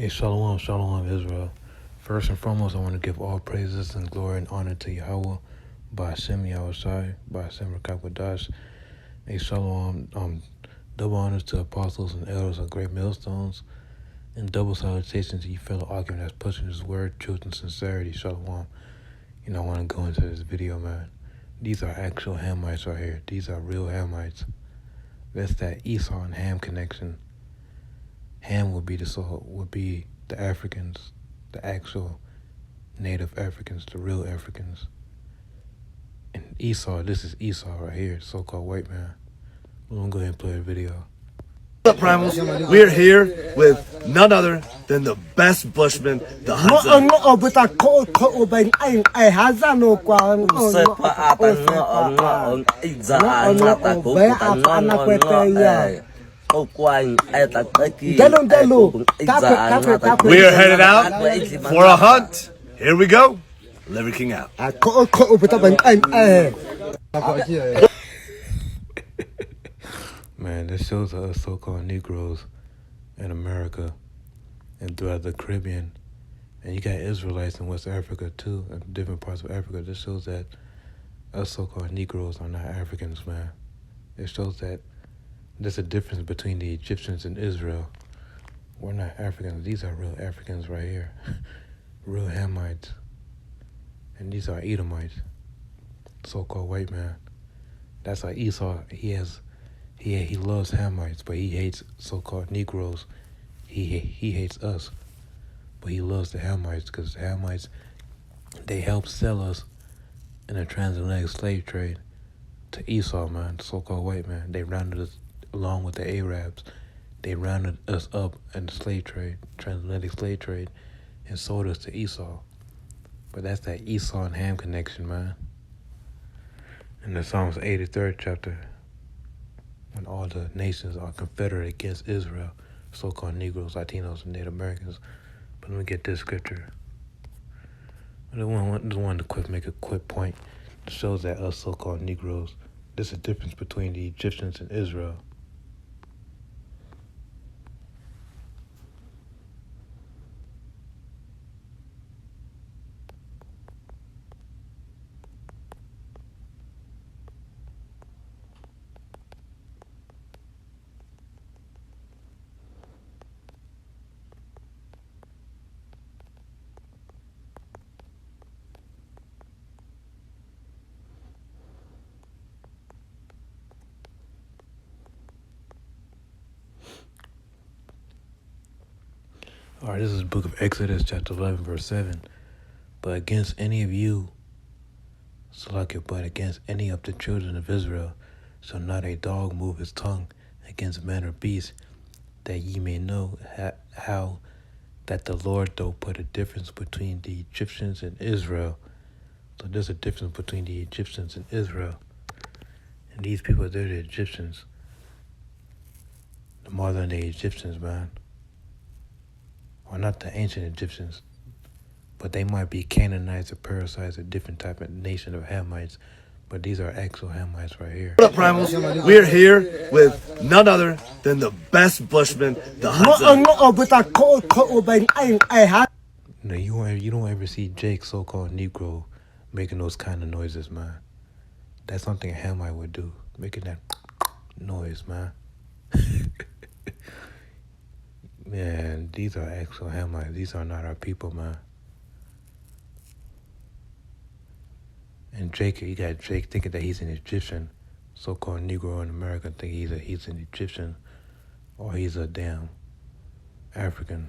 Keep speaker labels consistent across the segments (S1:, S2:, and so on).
S1: Hey, Shalom, Shalom, Israel. First and foremost, I want to give all praises and glory and honor to Yahweh, by Hashem Yahushai, by Hashem Rakakwadash. Hey, Shalom, double honors to apostles and elders of great millstones, and double salutations to you fellow argument that's pushing his word, truth, and sincerity. Shalom. I want to go into this video, man. These are actual Hamites right here. These are real Hamites. That's that Esau and Ham connection. Ham would be the Africans, the actual native Africans, the real Africans. And Esau, this is Esau right here, so-called white man. We're going to go ahead and play the video.
S2: What's up, Primals? We're here with none other than the best bushman, the Hudson. We are headed out for a hunt. Here we go. Liver King out.
S1: Man, this shows us so-called Negroes in America and throughout the Caribbean. And you got Israelites in West Africa too, in different parts of Africa. This shows that us so-called Negroes are not Africans, man. It shows that there's a difference between the Egyptians and Israel. We're not Africans. These are real Africans right here. Real Hamites. And these are Edomites. So-called white man. That's why Esau, he loves Hamites, but he hates so-called Negroes. He hates us, but he loves the Hamites because the Hamites, they help sell us in a transatlantic slave trade to Esau, man, the so-called white man. They rounded us, along with the Arabs, they rounded us up in the slave trade, transatlantic slave trade, and sold us to Esau. But that's that Esau and Ham connection, man. In the Psalms 83rd chapter, when all the nations are confederate against Israel, so-called Negroes, Latinos, and Native Americans. But let me get this scripture. I just wanted to make a quick point. It shows that us so-called Negroes, there's a difference between the Egyptians and Israel. All right, this is the book of Exodus, chapter 11, verse 7. But against any of you, but against any of the children of Israel, shall not a dog move his tongue against man or beast, that ye may know how that the Lord doth put a difference between the Egyptians and Israel. So there's a difference between the Egyptians and Israel. And these people, they're the Egyptians. The modern day Egyptians, man. Or not the ancient Egyptians, but they might be Canaanites or parasites, a different type of nation of Hamites. But these are actual Hamites right here.
S2: What up, Primals? We're here with none other than the best bushman, the Hudson.
S1: You don't ever see Jake, so-called Negro, making those kind of noises, man. That's something a Hamite would do, making that noise, man. Man, these are actual Hamites. These are not our people, man. And Jake, you got Jake thinking that he's an Egyptian, so-called Negro in America, think he's an Egyptian, or he's a damn African.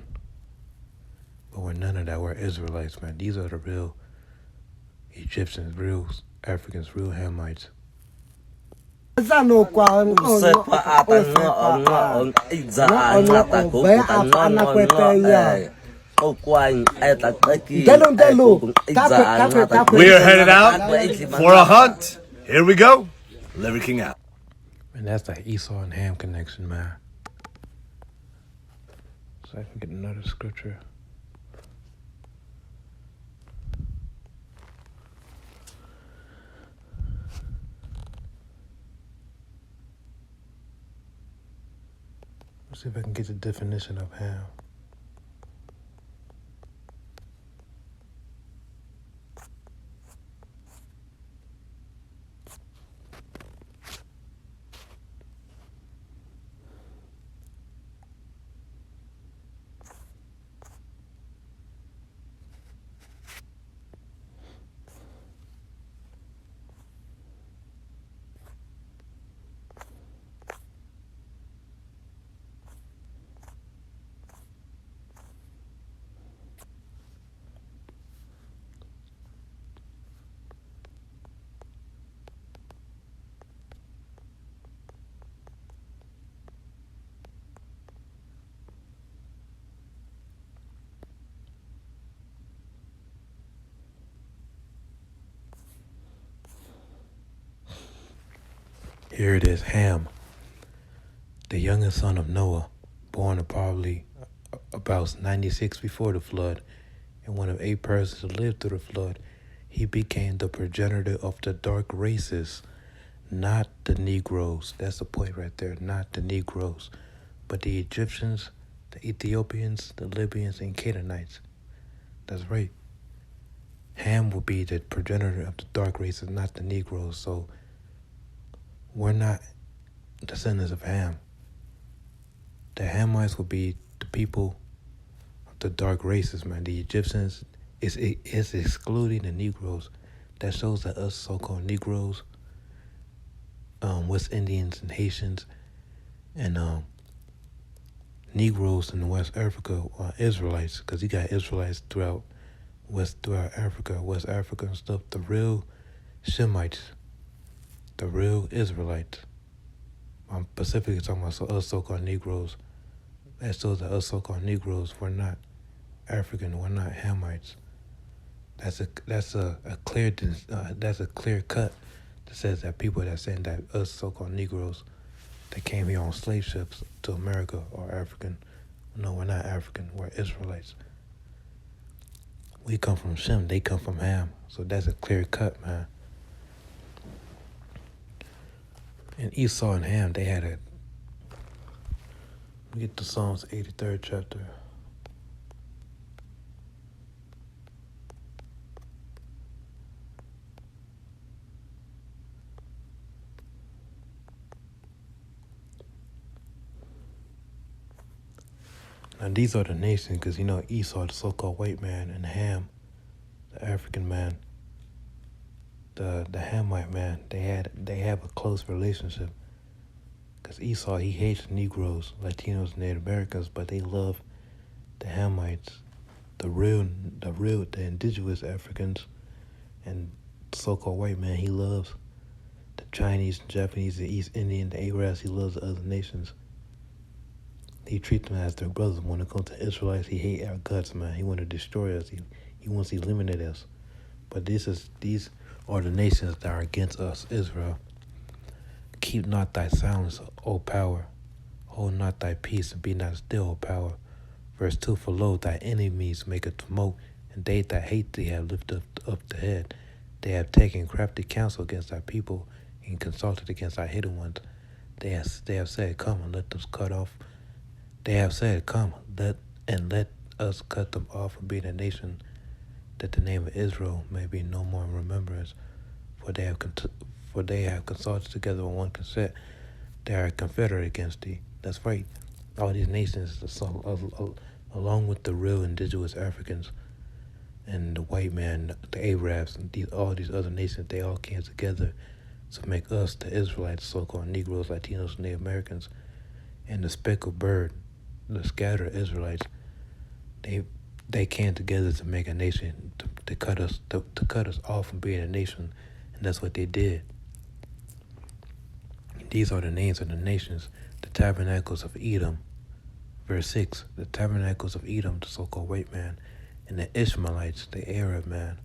S1: But we're none of that. We're Israelites, man. These are the real Egyptians, real Africans, real Hamites.
S3: We are headed
S2: out for a hunt. Here we go. Liver King out.
S1: And that's the Esau and Ham connection, man. So I can get another scripture. Let's see if I can get the definition of Ham. Here it is, Ham, the youngest son of Noah, born probably about 96 before the flood, and one of 8 persons who lived through the flood. He became the progenitor of the dark races, not the Negroes. That's the point right there, not the Negroes, but the Egyptians, the Ethiopians, the Libyans, and Canaanites. That's right. Ham will be the progenitor of the dark races, not the Negroes. So we're not descendants of Ham. The Hamites will be the people of the dark races, man. The Egyptians is excluding the Negroes. That shows that us so-called Negroes, West Indians and Haitians, and Negroes in West Africa are Israelites, because you got Israelites throughout Africa, West Africa and stuff. The real Shemites, the real Israelites. I'm specifically talking about us so-called Negroes. That shows that us so-called Negroes, we're not African, we're not Hamites. That's a clear cut that says that people that saying that us so-called Negroes that came here on slave ships to America are African. No, we're not African. We're Israelites. We come from Shem. They come from Ham. So that's a clear cut, man. And Esau and Ham, they had we get to Psalms 83rd chapter. Now these are the nations, because Esau, the so-called white man, and Ham, the African man, the Hamite man, they have a close relationship. Because Esau, he hates Negroes, Latinos, Native Americans, but they love the Hamites, the indigenous Africans, and the so-called white man, he loves the Chinese, Japanese, the East Indian, the Arabs. He loves the other nations. He treats them as their brothers. When it comes to Israelites, he hates our guts, man. He want to destroy us. He wants to eliminate us. But these are the nations that are against us, Israel. Keep not thy silence, O power. Hold not thy peace, and be not still, O power. Verse 2, for lo, thy enemies make a tumult, and they that hate thee have lifted up the head. They have taken crafty counsel against thy people, and consulted against thy hidden ones. They have said, come, and let us cut off. They have said, come, let us cut them off from being a nation, that the name of Israel may be no more in remembrance. For they have consulted together on one consent. They are confederate against thee. That's right. All these nations, along with the real indigenous Africans and the white man, the Arabs, and all these other nations, they all came together to make us, the Israelites, so-called Negroes, Latinos, Native Americans, and the speckled bird, the scattered Israelites. They came together to make a nation, to cut us off from being a nation, and that's what they did. These are the names of the nations: the tabernacles of Edom. Verse 6, the tabernacles of Edom, the so-called white man, and the Ishmaelites, the Arab man,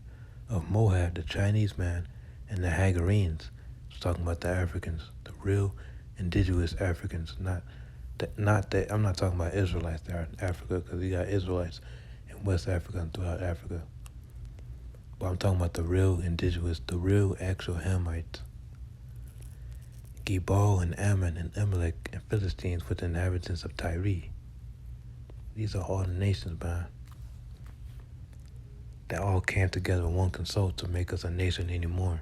S1: of Moab, the Chinese man, and the Hagarenes. It's talking about the Africans, the real indigenous Africans, not that. I'm not talking about Israelites that are in Africa, because you got Israelites in West Africa and throughout Africa. But I'm talking about the real indigenous, the real actual Hamites. Gebal and Ammon and Amalek and Philistines with the inhabitants of Tyre. These are all the nations, man, that all came together in one consult to make us a nation anymore.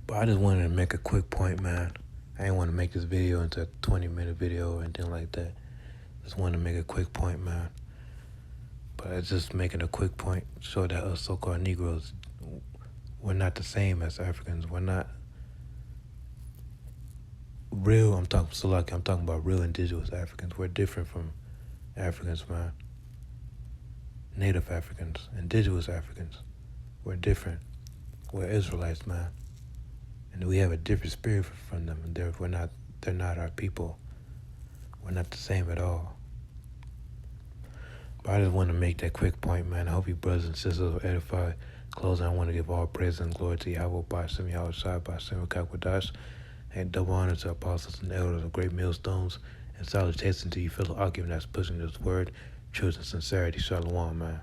S1: But I just wanted to make a quick point, man. I didn't want to make this video into a 20-minute video or anything like that. Just wanted to make a quick point, man. But I just making a quick point, show that us so-called Negroes, we're not the same as Africans. We're not real. I'm talking about real indigenous Africans. We're different from Africans, man. Native Africans, indigenous Africans. We're different. We're Israelites, man. And we have a different spirit from them, and they're not our people. We're not the same at all. But I just want to make that quick point, man. I hope you brothers and sisters are edified. Closing, I want to give all praise and glory to Yahweh, Bashim Yahushua, Bashim Kakwadash, and double honor to apostles and elders of great millstones, and salutation to you fellow occupants that's pushing this word, truth and sincerity. Shalom, man.